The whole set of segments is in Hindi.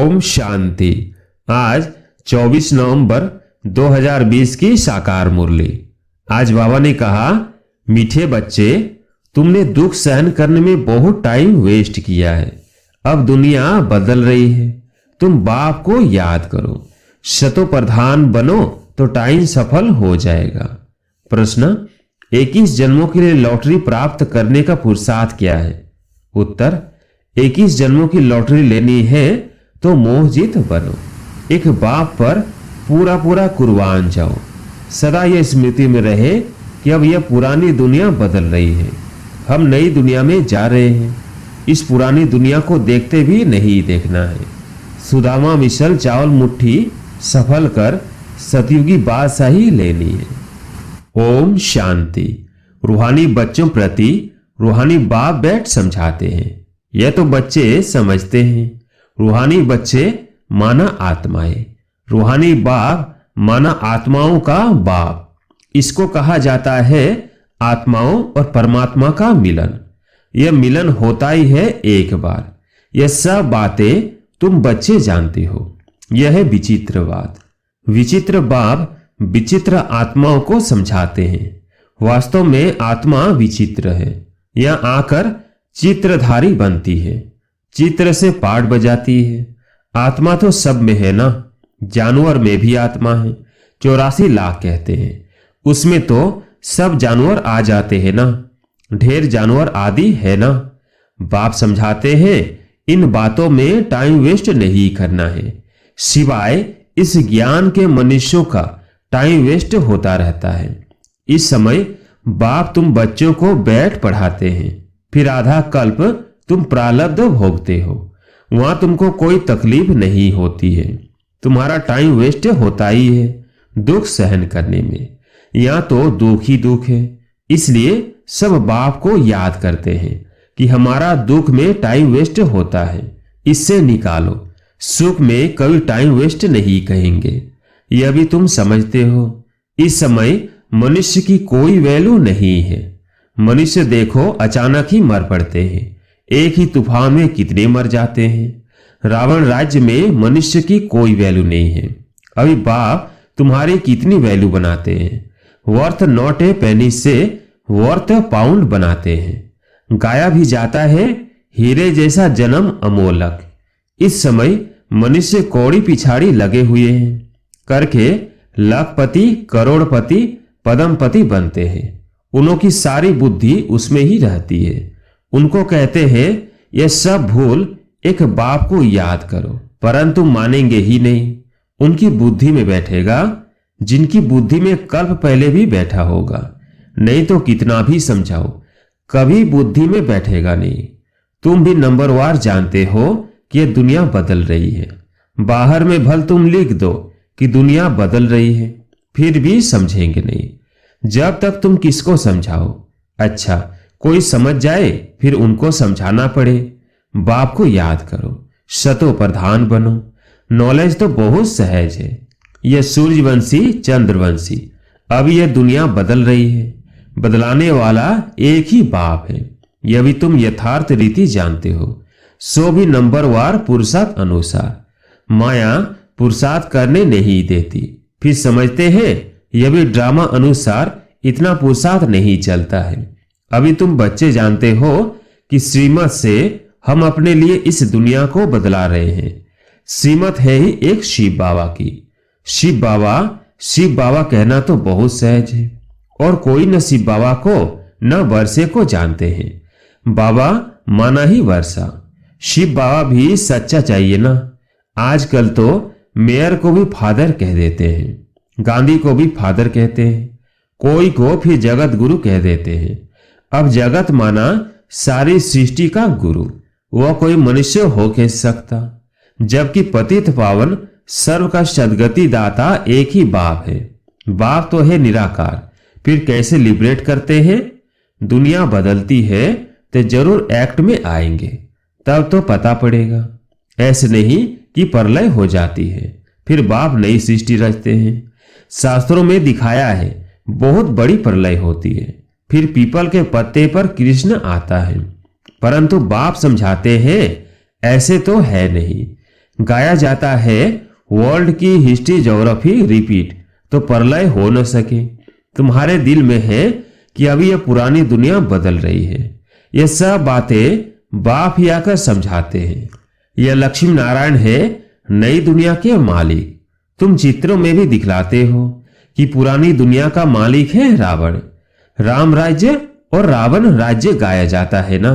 ओम शांति। आज 24 नवंबर 2020 की साकार मुरली। आज बाबा ने कहा, मीठे बच्चे, तुमने दुख सहन करने में बहुत टाइम वेस्ट किया है। अब दुनिया बदल रही है, तुम बाप को याद करो। शतो प्रधान बनो तो टाइम सफल हो जाएगा। प्रश्न, 21 जन्मों के लिए लॉटरी प्राप्त करने का पुरुषार्थ क्या है? उत्तर, 21 जन्मों की लॉटरी लेनी है तो मोहजित बनो। एक बाप पर पूरा कुर्बान जाओ। सदा यह स्मृति में रहे कि अब यह पुरानी दुनिया बदल रही है, हम नई दुनिया में जा रहे हैं। इस पुरानी दुनिया को देखते भी नहीं देखना है। सुदामा मिसल चावल मुट्ठी सफल कर सतयुगी बादशाही लेनी है। ओम शांति। रूहानी बच्चों प्रति रूहानी बाप बैठ समझाते हैं। यह तो बच्चे समझते हैं। रूहानी बच्चे माना आत्माएं, रूहानी बाप माना आत्माओं का बाप। इसको कहा जाता है आत्माओं और परमात्मा का मिलन। यह मिलन होता ही है एक बार। यह सब बातें तुम बच्चे जानते हो। यह है विचित्र बात। विचित्र बाप विचित्र आत्माओं को समझाते हैं। वास्तव में आत्मा विचित्र है। यह आकर चित्रधारी बनती है, चित्र से पाठ बजाती है। आत्मा तो सब में है ना। जानवर में भी आत्मा है। 84 लाख कहते हैं, उसमें तो सब जानवर आ जाते हैं ना। ढेर जानवर आदि है ना। बाप समझाते हैं इन बातों में टाइम वेस्ट नहीं करना है। सिवाय इस ज्ञान के मनुष्यों का टाइम वेस्ट होता रहता है। इस समय बाप तुम बच्चों को बैठ पढ़ाते हैं, फिर आधा कल्प तुम प्रारब्ध भोगते हो। वहां तुमको कोई तकलीफ नहीं होती है। तुम्हारा टाइम वेस्ट होता ही है दुख सहन करने में। यहां तो दुख ही दुख है। इसलिए सब बाप को याद करते हैं कि हमारा दुख में टाइम वेस्ट होता है, इससे निकालो। सुख में कभी टाइम वेस्ट नहीं कहेंगे। यह भी तुम समझते हो। इस समय मनुष्य की कोई वैल्यू नहीं है। मनुष्य देखो अचानक ही मर पड़ते हैं। एक ही तूफान में कितने मर जाते हैं। रावण राज्य में मनुष्य की कोई वैल्यू नहीं है। अभी बाप तुम्हारी कितनी वैल्यू बनाते हैं। वर्थ नॉट ए पेनी से वर्थ पाउंड बनाते हैं। गाया भी जाता है हीरे जैसा जन्म अमोलक। इस समय मनुष्य कौड़ी पिछाड़ी लगे हुए हैं करके लाखपति करोड़पति पद्मपति बनते हैं। उनकी सारी बुद्धि उसमें ही रहती है। उनको कहते हैं यह सब भूल एक बाप को याद करो, परंतु मानेंगे ही नहीं। उनकी बुद्धि में बैठेगा जिनकी बुद्धि में कल्प पहले भी बैठा होगा। नहीं तो कितना भी समझाओ कभी बुद्धि में बैठेगा नहीं। तुम भी नंबरवार जानते हो कि यह दुनिया बदल रही है। बाहर में भल तुम लिख दो कि दुनिया बदल रही है, फिर भी समझेंगे नहीं। जब तक तुम किसको समझाओ। अच्छा, कोई समझ जाए फिर उनको समझाना पड़े। बाप को याद करो, शतो प्रधान बनो। नॉलेज तो बहुत सहज है। यह सूर्यवंशी चंद्रवंशी। अब यह दुनिया बदल रही है। बदलाने वाला एक ही बाप है। यह भी तुम यथार्थ रीति जानते हो। सो भी नंबरवार पुरुषार्थ अनुसार। माया पुरुषार्थ करने नहीं देती। फिर समझते हैं यह भी ड्रामा अनुसार इतना पुरुषार्थ नहीं चलता है। अभी तुम बच्चे जानते हो कि श्रीमत से हम अपने लिए इस दुनिया को बदला रहे हैं। श्रीमत है ही एक शिव बाबा की। शिव बाबा कहना तो बहुत सहज है। और कोई न शिव बाबा को न वर्षे को जानते हैं। बाबा माना ही वर्षा। शिव बाबा भी सच्चा चाहिए ना। आजकल तो मेयर को भी फादर कह देते हैं, गांधी को भी फादर कहते हैं, कोई को फिर जगत गुरु कह देते हैं। अब जगत माना सारी सृष्टि का गुरु। वह कोई मनुष्य हो कह सकता, जबकि पतित पावन सर्व का सदगति दाता एक ही बाप है। बाप तो है निराकार। फिर कैसे लिबरेट करते हैं? दुनिया बदलती है तो जरूर एक्ट में आएंगे, तब तो पता पड़ेगा। ऐसे नहीं कि प्रलय हो जाती है फिर बाप नई सृष्टि रचते हैं। शास्त्रों में दिखाया है बहुत बड़ी प्रलय होती है, फिर पीपल के पत्ते पर कृष्ण आता है। परंतु बाप समझाते हैं ऐसे तो है नहीं। गाया जाता है वर्ल्ड की हिस्ट्री ज्योग्राफी रिपीट, तो प्रलय हो न सके। तुम्हारे दिल में है कि अभी यह पुरानी दुनिया बदल रही है। ये सब बातें बाप ही आकर समझाते हैं। यह लक्ष्मी नारायण है नई दुनिया के मालिक। तुम चित्रों में भी दिखलाते हो कि पुरानी दुनिया का मालिक है रावण। राम राज्य और रावण राज्य गाया जाता है ना।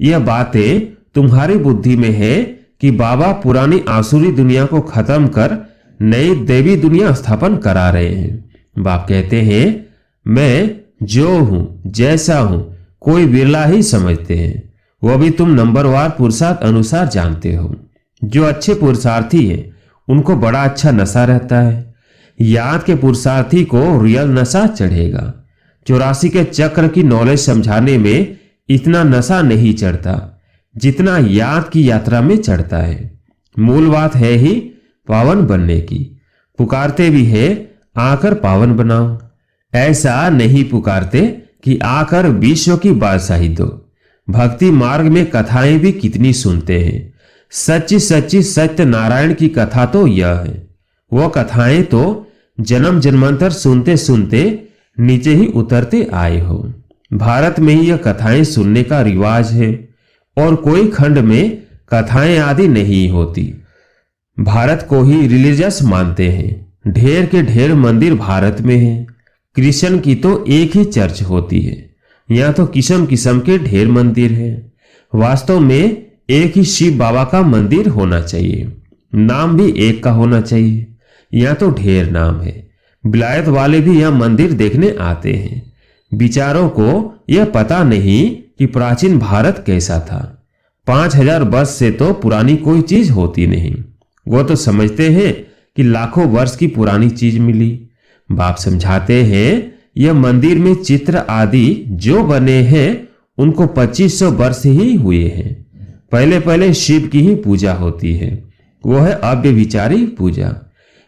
यह बातें तुम्हारी बुद्धि में है कि बाबा पुरानी आसुरी दुनिया को खत्म कर नई देवी दुनिया स्थापन करा रहे हैं। बाप कहते हैं मैं जो हूं जैसा हूं कोई बिरला ही समझते हैं। वो भी तुम नंबरवार पुरुषार्थ अनुसार जानते हो। जो अच्छे पुरुषार्थी हैं उनको बड़ा अच्छा नशा रहता है। याद के पुरुषार्थी को रियल नशा चढ़ेगा। 84 के चक्र की नॉलेज समझाने में इतना नशा नहीं चढ़ता जितना याद की यात्रा में चढ़ता है। मूल बात है ही पावन बनने की। पुकारते भी है आकर पावन बनाओ। ऐसा नहीं पुकारते कि आकर विश्व की बादशाही दो। भक्ति मार्ग में कथाएं भी कितनी सुनते हैं। सच्ची सच्ची सत्य नारायण की कथा तो यह है। वो कथाएं तो जन्म जन्मांतर सुनते सुनते नीचे ही उतरते आए हो। भारत में ही यह कथाएं सुनने का रिवाज है और कोई खंड में कथाएं आदि नहीं होती। भारत को ही रिलीजियस मानते हैं। ढेर के ढेर मंदिर भारत में हैं। क्रिश्चियन की तो एक ही चर्च होती है। यहाँ तो किस्म किस्म के ढेर मंदिर हैं। वास्तव में एक ही शिव बाबा का मंदिर होना चाहिए। नाम भी एक का होना चाहिए। यहाँ तो ढेर नाम है। विलायत वाले भी यह मंदिर देखने आते हैं। विचारों को यह पता नहीं कि प्राचीन भारत कैसा था। 5000 वर्ष से तो पुरानी कोई चीज होती नहीं। वो तो समझते हैं कि लाखों वर्ष की पुरानी चीज मिली। बाप समझाते हैं यह मंदिर में चित्र आदि जो बने हैं उनको 2500 वर्ष ही हुए हैं। पहले पहले शिव की ही पूजा होती है। वो है अव्यभिचारी पूजा।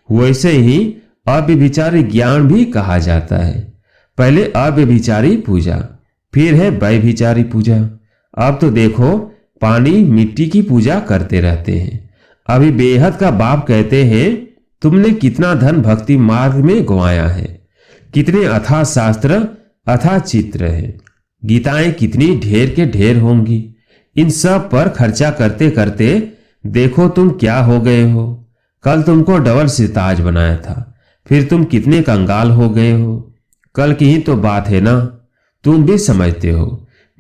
वैसे ही अव्यभिचारी ज्ञान भी कहा जाता है। पहले अव्यभिचारी पूजा, फिर है व्यभिचारी पूजा। अब तो देखो पानी मिट्टी की पूजा करते रहते हैं। अभी बेहद का बाप कहते हैं तुमने कितना धन भक्ति मार्ग में गंवाया है। कितने अथाह शास्त्र अथाह चित्र है। गीताएं कितनी ढेर के ढेर होंगी। इन सब पर खर्चा करते करते देखो तुम क्या हो गए हो। कल तुमको डबल सिताज बनाया था, फिर तुम कितने कंगाल हो गए हो। कल की ही तो बात है ना। तुम भी समझते हो।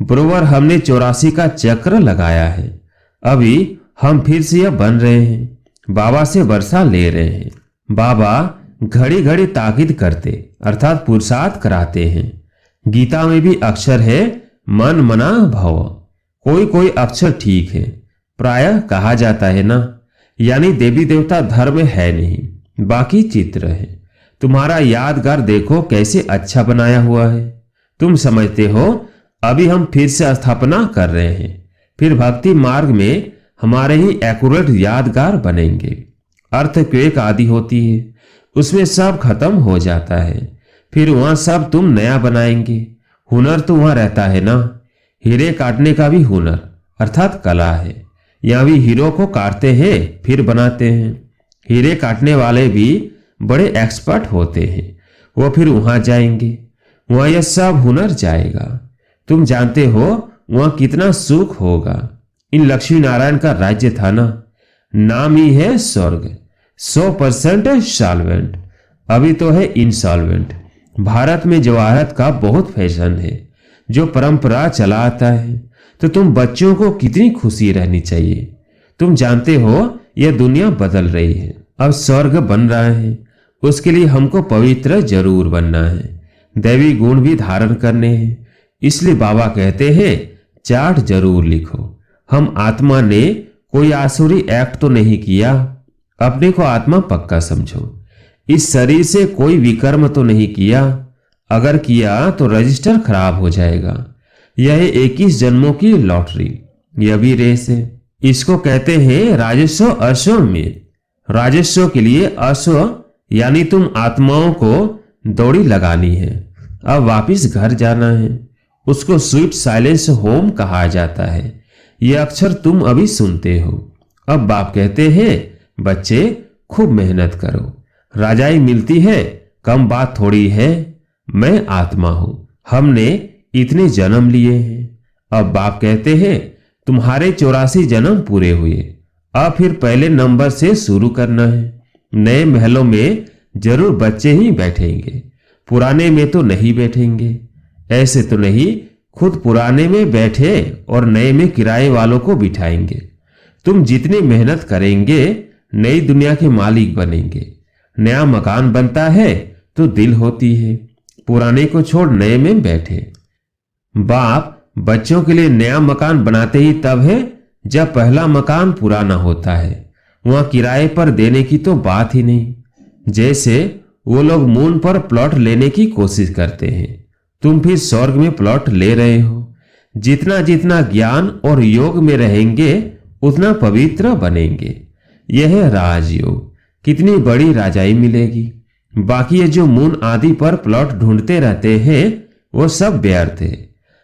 बरोबर हमने 84 का चक्र लगाया है। अभी हम फिर से यह बन रहे हैं। बाबा से वर्षा ले रहे हैं। बाबा घड़ी घड़ी ताकीद करते अर्थात पुरुषार्थ कराते हैं। गीता में भी अक्षर है मन मना भव। कोई कोई अक्षर ठीक है। प्रायः कहा जाता है ना, यानी देवी देवता धर्म है नहीं, बाकी चित्र है। तुम्हारा यादगार देखो कैसे अच्छा बनाया हुआ है। तुम समझते हो अभी हम फिर से स्थापना कर रहे हैं। फिर भक्ति मार्ग में हमारे ही एक्यूरेट यादगार बनेंगे। अर्थक्वेक आदि होती है, उसमें सब खत्म हो जाता है। फिर वहां सब तुम नया बनाएंगे। हुनर तो वहां रहता है ना। हीरे काटने का भी हुनर अर्थात कला है। यहाँ भी हीरो को काटते हैं फिर बनाते हैं। हीरे काटने वाले भी बड़े एक्सपर्ट होते हैं। वो फिर वहां जाएंगे, वहां यह सब हुनर जाएगा। तुम जानते हो वहां कितना सुख होगा। इन लक्ष्मी नारायण का राज्य था ना, नाम ही है स्वर्ग। 100% सॉल्वेंट। अभी तो है इंसॉल्वेंट। भारत में जवाहरत का बहुत फैशन है जो परंपरा चला आता है। तो तुम बच्चों को कितनी खुशी रहनी चाहिए। तुम जानते हो यह दुनिया बदल रही है। अब स्वर्ग बन रहा है। उसके लिए हमको पवित्र जरूर बनना है। दैवी गुण भी धारण करने हैं। इसलिए बाबा कहते हैं चार्ट जरूर लिखो। हम आत्मा ने कोई आसुरी एक्ट तो नहीं किया। अपने को आत्मा पक्का समझो। इस शरीर से कोई विकर्म तो नहीं किया। अगर किया तो रजिस्टर खराब हो जाएगा। यह 21 जन्मों की लॉटरी। यह भी रेस है। इसको कहते हैं राजस्व अश्वमेध। राजस्व के लिए अश्व यानी तुम आत्माओं को दौड़ी लगानी है। अब वापिस घर जाना है। उसको स्वीट साइलेंस होम कहा जाता है। यह अक्षर तुम अभी सुनते हो। अब बाप कहते हैं, बच्चे खूब मेहनत करो, राजाई मिलती है, कम बात थोड़ी है। मैं आत्मा हूं, हमने इतने जन्म लिए हैं। अब बाप कहते हैं, तुम्हारे 84 जन्म पूरे हुए, अब फिर पहले नंबर से शुरू करना है। नए महलों में जरूर बच्चे ही बैठेंगे, पुराने में तो नहीं बैठेंगे। ऐसे तो नहीं, खुद पुराने में बैठे और नए में किराए वालों को बिठाएंगे। तुम जितनी मेहनत करेंगे नई दुनिया के मालिक बनेंगे। नया मकान बनता है तो दिल होती है, पुराने को छोड़ नए में बैठे। बाप बच्चों के लिए नया मकान बनाते ही तब है जब पहला मकान पुराना होता है। वहां किराए पर देने की तो बात ही नहीं। जैसे वो लोग मून पर प्लॉट लेने की कोशिश करते हैं, तुम फिर स्वर्ग में प्लॉट ले रहे हो। जितना जितना ज्ञान और योग में रहेंगे उतना पवित्र बनेंगे। यह है राजयोग। कितनी बड़ी राजाई मिलेगी। बाकी ये जो मून आदि पर प्लॉट ढूंढते रहते हैं वो सब व्यर्थ है।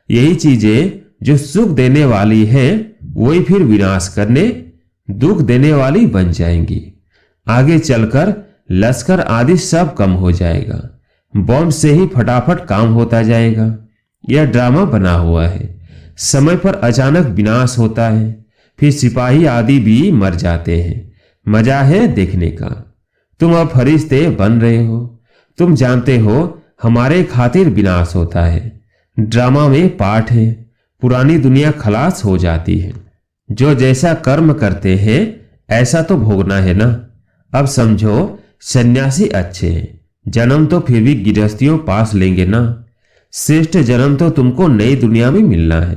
यही चीजें जो सुख देने वाली है वही फिर विनाश करने, दुख देने वाली बन जाएंगी। आगे चलकर लश्कर आदि सब कम हो जाएगा। बॉम्ब से ही फटाफट काम होता जाएगा। यह ड्रामा बना हुआ है। समय पर अचानक विनाश होता है, फिर सिपाही आदि भी मर जाते हैं। मजा है देखने का। तुम अब फरिश्ते बन रहे हो। तुम जानते हो हमारे खातिर विनाश होता है। ड्रामा में पाठ है, पुरानी दुनिया खलास हो जाती है। जो जैसा कर्म करते हैं ऐसा तो भोगना है ना। अब समझो सन्यासी अच्छे हैं, जन्म तो फिर भी गृहस्थियों पास लेंगे ना। श्रेष्ठ जन्म तो तुमको नई दुनिया में मिलना है,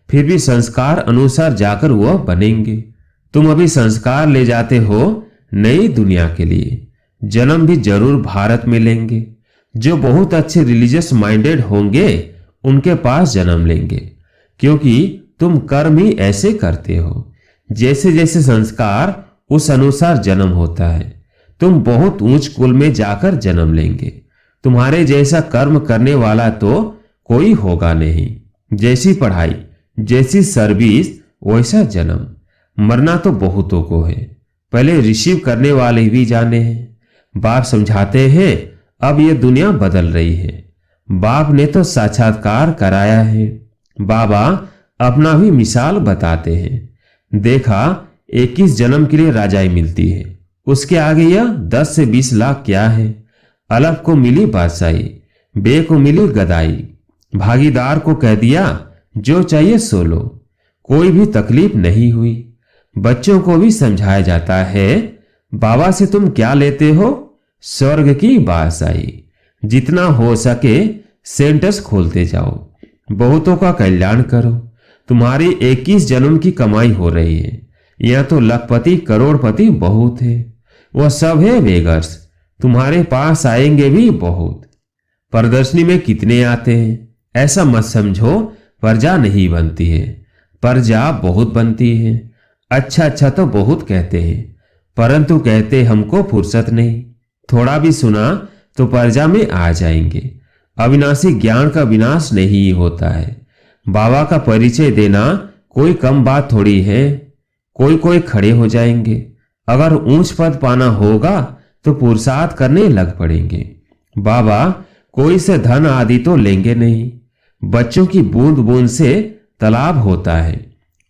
फिर भी संस्कार अनुसार जाकर वह बनेंगे। तुम अभी संस्कार ले जाते हो नई दुनिया के लिए। जन्म भी जरूर भारत में लेंगे। जो बहुत अच्छे रिलीजियस माइंडेड होंगे उनके पास जन्म लेंगे, क्योंकि तुम कर्म ही ऐसे करते हो। जैसे जैसे संस्कार उस अनुसार जन्म होता है। तुम बहुत ऊंच कुल में जाकर जन्म लेंगे। तुम्हारे जैसा कर्म करने वाला तो कोई होगा नहीं। जैसी पढ़ाई, जैसी सर्विस, वैसा जन्म। मरना तो बहुतों को है, पहले रिसीव करने वाले भी जाने हैं। बाप समझाते हैं अब ये दुनिया बदल रही है। बाप ने तो साक्षात्कार कराया है। बाबा अपना भी मिसाल बताते हैं। देखा 21 जन्म के लिए राजाई मिलती है, उसके आगे यह 10 से 20 लाख क्या है। अलफ को मिली बादशाही, बे को मिली गदाई। भागीदार को कह दिया जो चाहिए सो लो, कोई भी तकलीफ नहीं हुई। बच्चों को भी समझाया जाता है बाबा से तुम क्या लेते हो, स्वर्ग की बादशाही। जितना हो सके सेंटर्स खोलते जाओ, बहुतों का कल्याण करो। तुम्हारी 21 जन्म की कमाई हो रही है। यह तो लखपति करोड़पति बहुत है, वह सब है बेगर्स। तुम्हारे पास आएंगे भी बहुत। प्रदर्शनी में कितने आते हैं ऐसा मत समझो प्रजा नहीं बनती है, प्रजा बहुत बनती है। अच्छा अच्छा तो बहुत कहते हैं, परंतु कहते हमको फुर्सत नहीं। थोड़ा भी सुना तो प्रजा में आ जाएंगे। अविनाशी ज्ञान का विनाश नहीं होता है। बाबा का परिचय देना कोई कम बात थोड़ी है। कोई कोई खड़े हो जाएंगे। अगर ऊंच पद पाना होगा तो पुरुषार्थ करने लग पड़ेंगे। बाबा कोई से धन आदि तो लेंगे नहीं। बच्चों की बूंद बूंद से तालाब होता है।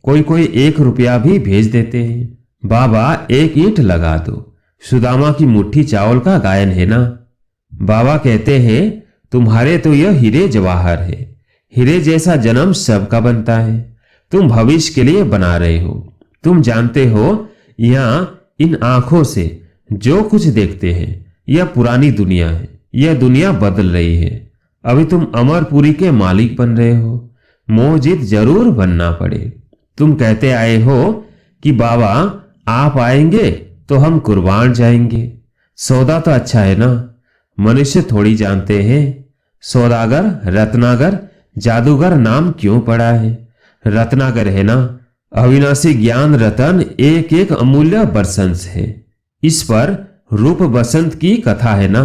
कोई कोई 1 रुपया भी भेज देते हैं। बाबा 1 ईंट लगा दो, सुदामा की मुट्ठी चावल का गायन है ना। बाबा कहते हैं तुम्हारे तो यह हीरे जवाहर है। हीरे जैसा जन्म सबका बनता है। तुम भविष्य के लिए बना रहे हो। तुम जानते हो यहां इन आंखों से जो कुछ देखते हैं यह पुरानी दुनिया है। यह दुनिया बदल रही है। अभी तुम अमरपुरी के मालिक बन रहे हो। मोहजित जरूर बनना पड़े। तुम कहते आए हो कि बाबा आप आएंगे तो हम कुर्बान जाएंगे। सौदा तो अच्छा है ना। मनुष्य थोड़ी जानते हैं सौदागर, रत्नागर, जादूगर नाम क्यों पड़ा है। रत्नागर है ना। अविनाशी ज्ञान रतन एक एक अमूल्य बरसंस है। इस पर रूप बसंत की कथा है ना।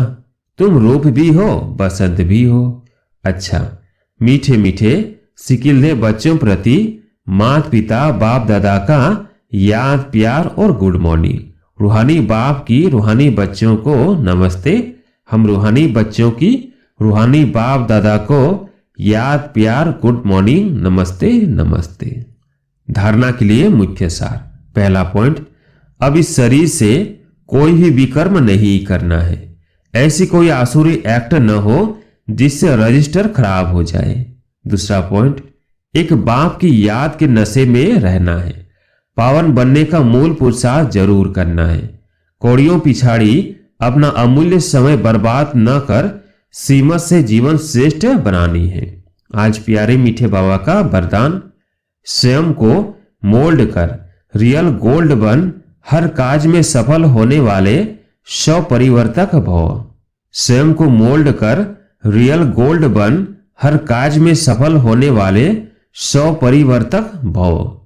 तुम रूप भी हो, बसंत भी हो। अच्छा, मीठे मीठे सिकिलधे बच्चों प्रति माता पिता बाप दादा का याद, प्यार और गुड मॉर्निंग। रूहानी बाप की रूहानी बच्चों को नमस्ते। हम रूहानी बच्चों की रूहानी बाप दादा को याद, प्यार, गुड मॉर्निंग, नमस्ते नमस्ते। धारणा के लिए मुख्य सार। पहला पॉइंट, अब इस शरीर से कोई भी विकर्म नहीं करना है। ऐसी कोई आसुरी एक्ट न हो जिससे रजिस्टर खराब हो जाए। दूसरा पॉइंट, एक बाप की याद के नशे में रहना है। पावन बनने का मूल पुरुषार्थ जरूर करना है। कौड़ियों पिछाड़ी अपना अमूल्य समय बर्बाद न कर सीमत से जीवन श्रेष्ठ बनानी है। आज प्यारे मीठे बाबा का वरदान, स्वयं को मोल्ड कर रियल गोल्ड बन, हर काज में सफल होने वाले स्वपरिवर्तक भव। स्वयं को मोल्ड कर रियल गोल्ड बन, हर काज में सफल होने वाले स्वपरिवर्तक भव।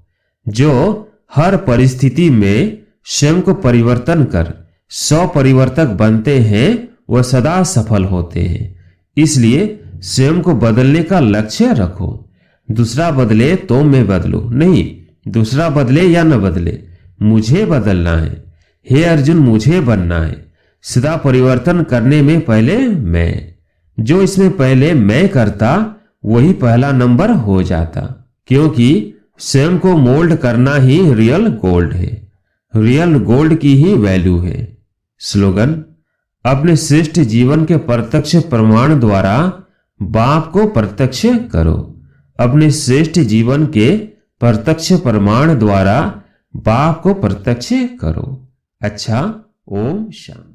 जो हर परिस्थिति में स्वयं को परिवर्तन कर स्वपरिवर्तक बनते हैं वह सदा सफल होते हैं। इसलिए स्वयं को बदलने का लक्ष्य रखो। दूसरा बदले तो मैं बदलूं नहीं, दूसरा बदले या न बदले, मुझे बदलना है। हे अर्जुन, मुझे बनना है। सदा परिवर्तन करने में पहले मैं, जो इसमें पहले मैं करता वही पहला नंबर हो जाता, क्योंकि स्वयं को मोल्ड करना ही रियल गोल्ड है। रियल गोल्ड की ही वैल्यू है। स्लोगन, अपने श्रेष्ठ जीवन के प्रत्यक्ष प्रमाण द्वारा बाप को प्रत्यक्ष करो। अपने श्रेष्ठ जीवन के प्रत्यक्ष प्रमाण द्वारा बाप को प्रत्यक्ष करो। अच्छा, ओम शांति।